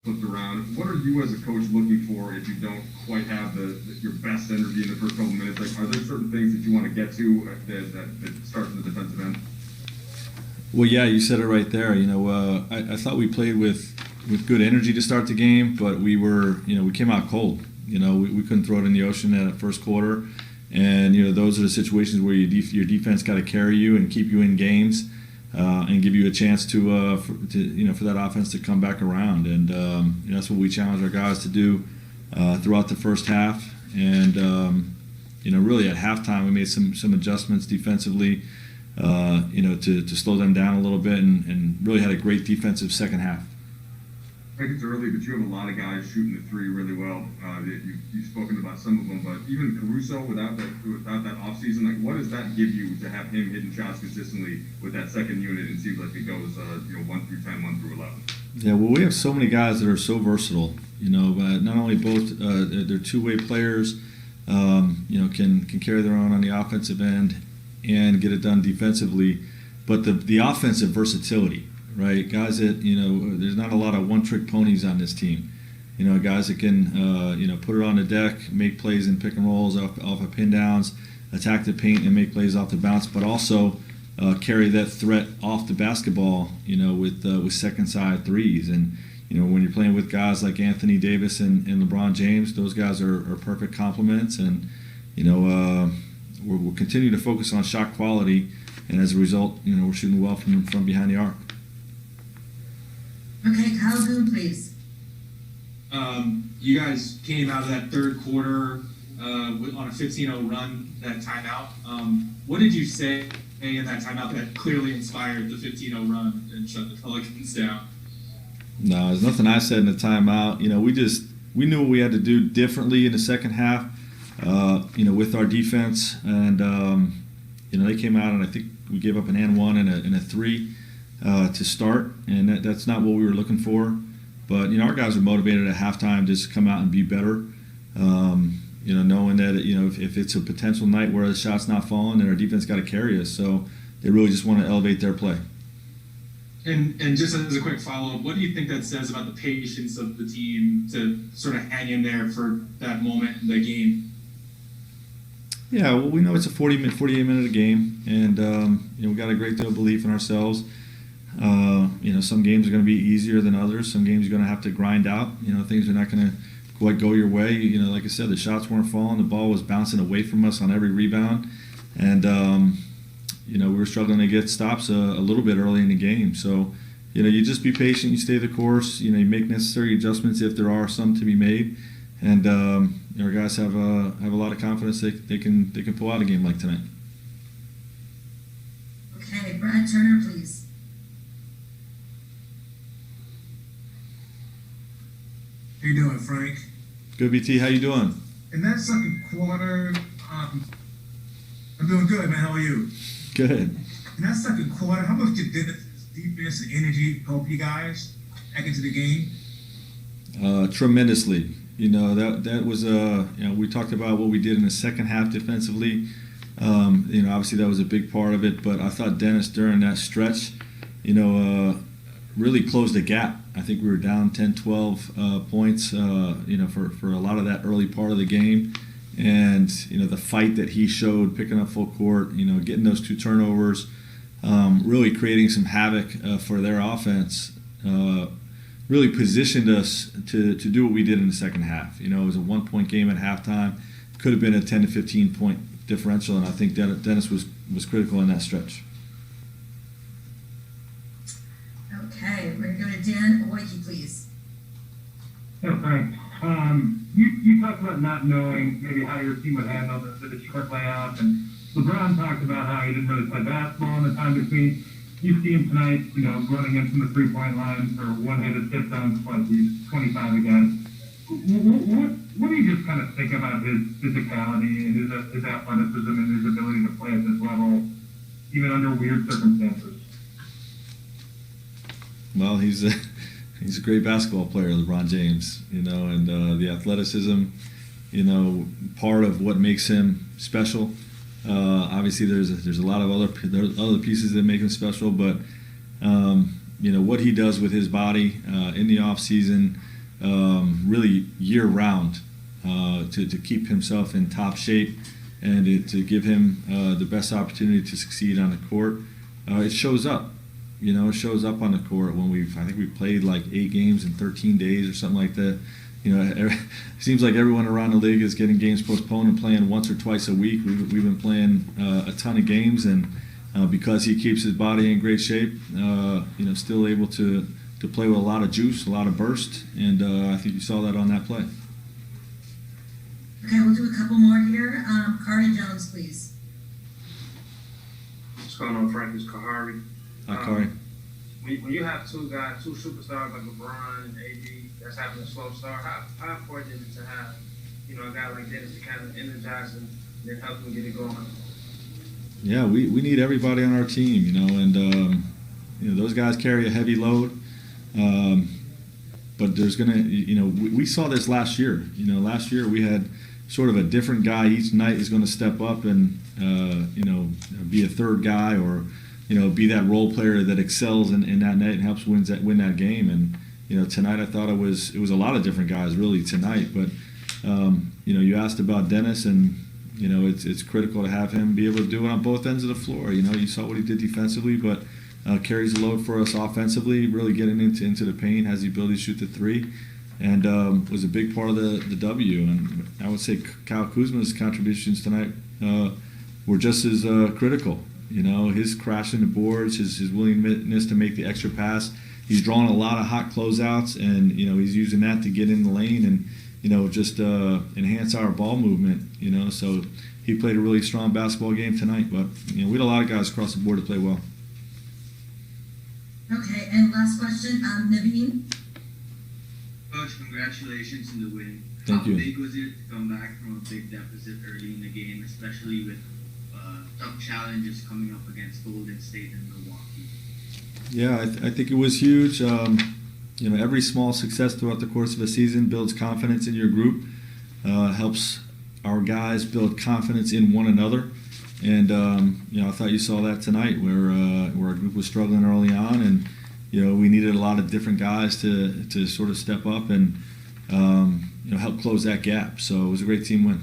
flipped around. What are you as a coach looking for if you don't quite have your best energy in the first couple minutes? Like, are there certain things that you want to get to that starts in the defensive end? Well, yeah, you said it right there. I thought we played with good energy to start the game, but we came out cold. We couldn't throw it in the ocean at first quarter. And, those are the situations where your defense got to carry you and keep you in games and give you a chance to for that offense to come back around. And that's what we challenge our guys to do throughout the first half. And, really at halftime we made some adjustments defensively, to slow them down a little bit and really had a great defensive second half. I think it's early, but you have a lot of guys shooting the three really well. You've spoken about some of them, but even Caruso without that offseason, like what does that give you to have him hitting shots consistently with that second unit? It seems like it goes 1 through 10, 1 through 11. Yeah, well, we have so many guys that are so versatile. Not only both they're two-way players, can carry their own on the offensive end and get it done defensively, but the offensive versatility. Right, guys that there's not a lot of one-trick ponies on this team. Guys that can put it on the deck, make plays in pick and rolls off of pin downs, attack the paint and make plays off the bounce, but also carry that threat off the basketball. With second side threes, and when you're playing with guys like Anthony Davis and LeBron James, those guys are perfect complements, and we'll continue to focus on shot quality, and as a result, we're shooting well from behind the arc. Okay, Kyle Boone, please. You guys came out of that third quarter on a 15-0 run, that timeout. What did you say in that timeout that clearly inspired the 15-0 run and shut the Pelicans down? No, there's nothing I said in the timeout. We knew what we had to do differently in the second half, with our defense. And, they came out and I think we gave up an and one and a three. To start, and that's not what we were looking for. But our guys are motivated at halftime just to come out and be better. Knowing that if it's a potential night where the shot's not falling, then our defense got to carry us. So they really just want to elevate their play. And just as a quick follow-up, what do you think that says about the patience of the team to sort of hang in there for that moment in the game? Yeah, well, we know it's a 48-minute game, and we got a great deal of belief in ourselves. Some games are going to be easier than others. Some games you're going to have to grind out. Things are not going to quite go your way. Like I said, the shots weren't falling. The ball was bouncing away from us on every rebound. And, we were struggling to get stops a little bit early in the game. So, you just be patient. You stay the course. You make necessary adjustments if there are some to be made. And, our guys have a lot of confidence they can pull out a game like tonight. Okay, Brad Turner, please. How you doing, Frank? Good, BT. How you doing? In that second quarter, I'm doing good, man. How are you? Good. In that second quarter, how much did Dennis' defense and energy help you guys back into the game? Tremendously. That was we talked about what we did in the second half defensively. Obviously that was a big part of it, but I thought Dennis during that stretch, really closed the gap. I think we were down 10, 12 points, for a lot of that early part of the game. And, the fight that he showed, picking up full court, getting those 2 turnovers, really creating some havoc for their offense, really positioned us to do what we did in the second half. It was a 1-point game at halftime. Could have been a 10 to 15 point differential, and I think Dennis was critical in that stretch. Okay, we're going to go to Dan Oiki, please. Yeah, thanks. You talked about not knowing maybe how your team would handle the Detroit layoff, and LeBron talked about how he didn't really play basketball in the time between. You see him tonight, running in from the three-point line for one-handed tip-downs, like he's 25 again. What do you just kind of think about his physicality and his athleticism and his ability to play at this level, even under weird circumstances? Well, he's a great basketball player, LeBron James, and the athleticism, part of what makes him special. Obviously, there's a lot of other pieces that make him special, but what he does with his body in the off season, really year round to keep himself in top shape and to give him the best opportunity to succeed on the court. It shows up. It shows up on the court when I think we played like 8 games in 13 days or something like that. It seems like everyone around the league is getting games postponed and playing once or twice a week. We've been playing a ton of games, and because he keeps his body in great shape, still able to play with a lot of juice, a lot of burst, and I think you saw that on that play. Okay, we'll do a couple more here. Carter Jones, please. What's going on, Frank? It's Kahari. Hi, Corey. When you have two superstars like LeBron and AD that's having a slow start, how important is it to have, a guy like Dennis to kind of energize them and then help them get it going? Yeah, we need everybody on our team, and those guys carry a heavy load. But there's we saw this last year. Last year we had sort of a different guy each night is going to step up and be a third guy or be that role player that excels in that night and helps win that game. And tonight I thought it was a lot of different guys really tonight. But you asked about Dennis, and it's critical to have him be able to do it on both ends of the floor. You saw what he did defensively, but carries the load for us offensively, really getting into the paint, has the ability to shoot the three, and was a big part of the W. And I would say Kyle Kuzma's contributions tonight were just as critical. His crashing the boards, his willingness to make the extra pass. He's drawing a lot of hot closeouts, and he's using that to get in the lane and just enhance our ball movement. So he played a really strong basketball game tonight. But we had a lot of guys across the board to play well. Okay, and last question, Naveen. Coach, congratulations on the win. Thank you. How big was it to come back from a big deficit early in the game, especially with tough challenges coming up against Golden State and Milwaukee? Yeah, I think it was huge. Every small success throughout the course of a season builds confidence in your group, helps our guys build confidence in one another. And I thought you saw that tonight, where our group was struggling early on, and we needed a lot of different guys to sort of step up and help close that gap. So it was a great team win.